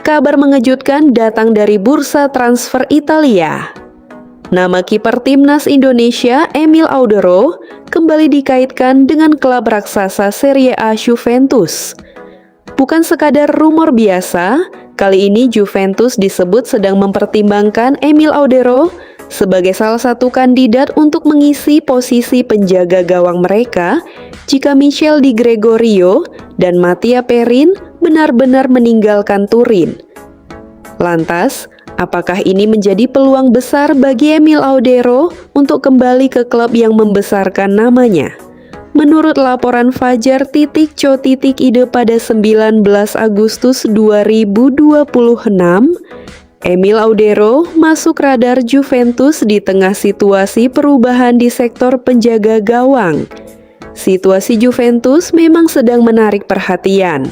kabar mengejutkan datang dari bursa transfer Italia. Nama kiper timnas Indonesia, Emil Audero, kembali dikaitkan dengan klub raksasa Serie A Juventus. Bukan sekadar rumor biasa, kali ini Juventus disebut sedang mempertimbangkan Emil Audero sebagai salah satu kandidat untuk mengisi posisi penjaga gawang mereka jika Michel Di Gregorio dan Mattia Perin benar-benar meninggalkan Turin. Lantas, apakah ini menjadi peluang besar bagi Emil Audero untuk kembali ke klub yang membesarkan namanya? Menurut laporan Fajar.co.id pada 19 Agustus 2026, Emil Audero masuk radar Juventus di tengah situasi perubahan di sektor penjaga gawang. Situasi Juventus memang sedang menarik perhatian.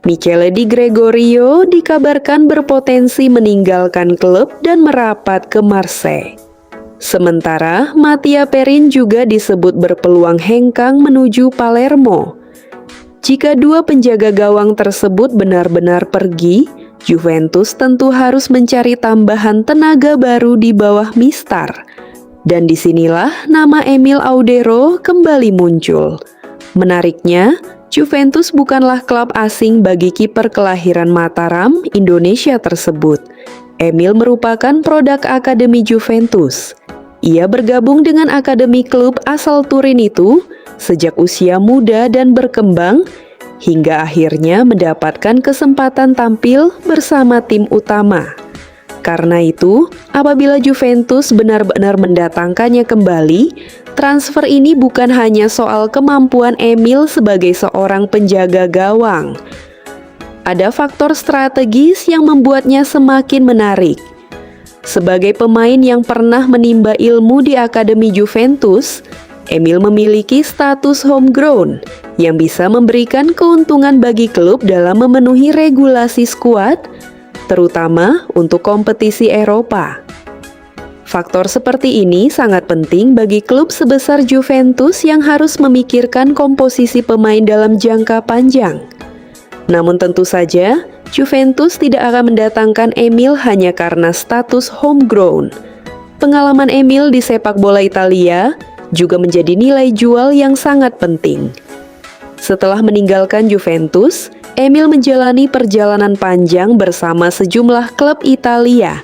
Michele Di Gregorio dikabarkan berpotensi meninggalkan klub dan merapat ke Marseille. Sementara Mattia Perin juga disebut berpeluang hengkang menuju Palermo. Jika dua penjaga gawang tersebut benar-benar pergi, Juventus tentu harus mencari tambahan tenaga baru di bawah Mistar. Dan disinilah nama Emil Audero kembali muncul. Menariknya, Juventus bukanlah klub asing bagi kiper kelahiran Mataram, Indonesia tersebut. Emil merupakan produk Akademi Juventus. Ia bergabung dengan akademi klub asal Turin itu sejak usia muda dan berkembang, hingga akhirnya mendapatkan kesempatan tampil bersama tim utama. Karena itu, apabila Juventus benar-benar mendatangkannya kembali, transfer ini bukan hanya soal kemampuan Emil sebagai seorang penjaga gawang. Ada faktor strategis yang membuatnya semakin menarik. Sebagai pemain yang pernah menimba ilmu di Akademi Juventus, Emil memiliki status homegrown yang bisa memberikan keuntungan bagi klub dalam memenuhi regulasi skuad, terutama untuk kompetisi Eropa. Faktor seperti ini sangat penting bagi klub sebesar Juventus yang harus memikirkan komposisi pemain dalam jangka panjang. Namun tentu saja, Juventus tidak akan mendatangkan Emil hanya karena status homegrown. Pengalaman Emil di sepak bola Italia juga menjadi nilai jual yang sangat penting. Setelah meninggalkan Juventus, Emil menjalani perjalanan panjang bersama sejumlah klub Italia.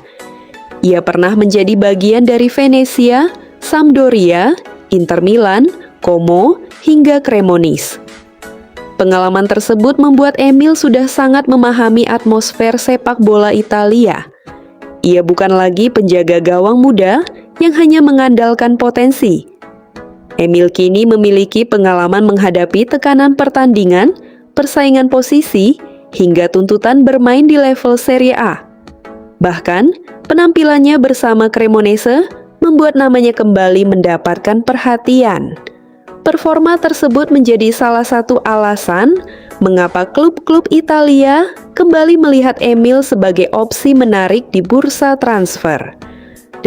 Ia pernah menjadi bagian dari Venezia, Sampdoria, Inter Milan, Como, hingga Cremonese. Pengalaman tersebut membuat Emil sudah sangat memahami atmosfer sepak bola Italia. Ia bukan lagi penjaga gawang muda yang hanya mengandalkan potensi. Emil kini memiliki pengalaman menghadapi tekanan pertandingan, persaingan posisi, hingga tuntutan bermain di level Serie A. Bahkan, penampilannya bersama Cremonese membuat namanya kembali mendapatkan perhatian. Performa tersebut menjadi salah satu alasan mengapa klub-klub Italia kembali melihat Emil sebagai opsi menarik di bursa transfer.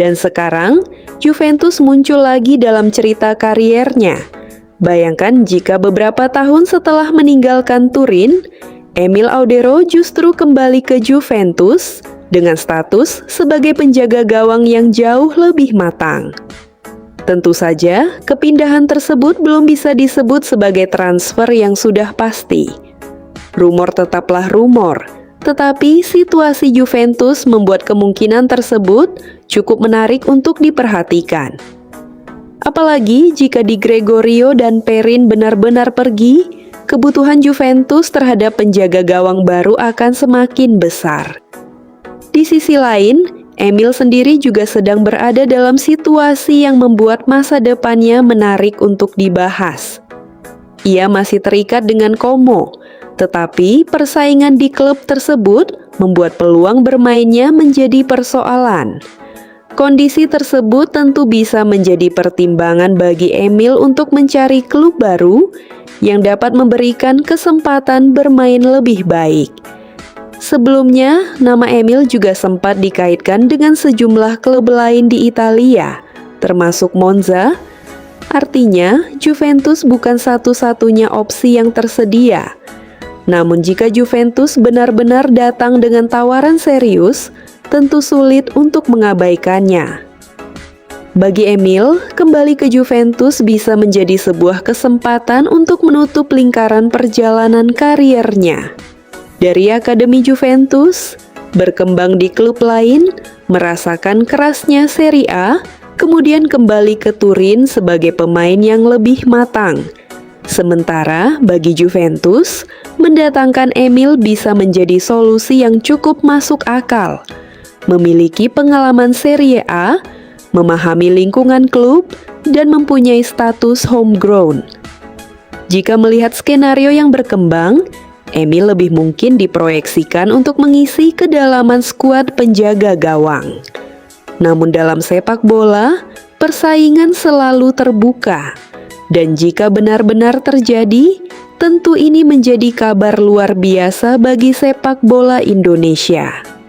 Dan sekarang, Juventus muncul lagi dalam cerita kariernya. Bayangkan jika beberapa tahun setelah meninggalkan Turin, Emil Audero justru kembali ke Juventus dengan status sebagai penjaga gawang yang jauh lebih matang. Tentu saja, kepindahan tersebut belum bisa disebut sebagai transfer yang sudah pasti. Rumor tetaplah rumor, tetapi situasi Juventus membuat kemungkinan tersebut cukup menarik untuk diperhatikan. Apalagi jika Di Gregorio dan Perin benar-benar pergi, kebutuhan Juventus terhadap penjaga gawang baru akan semakin besar. Di sisi lain, Emil sendiri juga sedang berada dalam situasi yang membuat masa depannya menarik untuk dibahas. Ia masih terikat dengan Como, tetapi persaingan di klub tersebut membuat peluang bermainnya menjadi persoalan. Kondisi tersebut tentu bisa menjadi pertimbangan bagi Emil untuk mencari klub baru yang dapat memberikan kesempatan bermain lebih baik. Sebelumnya, nama Emil juga sempat dikaitkan dengan sejumlah klub lain di Italia, termasuk Monza. Artinya, Juventus bukan satu-satunya opsi yang tersedia. Namun jika Juventus benar-benar datang dengan tawaran serius, tentu sulit untuk mengabaikannya. Bagi Emil, kembali ke Juventus bisa menjadi sebuah kesempatan untuk menutup lingkaran perjalanan kariernya. Dari akademi Juventus, berkembang di klub lain, merasakan kerasnya Serie A, kemudian kembali ke Turin sebagai pemain yang lebih matang. Sementara bagi Juventus, mendatangkan Emil bisa menjadi solusi yang cukup masuk akal. Memiliki pengalaman Serie A, memahami lingkungan klub, dan mempunyai status homegrown. Jika melihat skenario yang berkembang, Emil lebih mungkin diproyeksikan untuk mengisi kedalaman skuad penjaga gawang. Namun dalam sepak bola, persaingan selalu terbuka. Dan jika benar-benar terjadi, tentu ini menjadi kabar luar biasa bagi sepak bola Indonesia.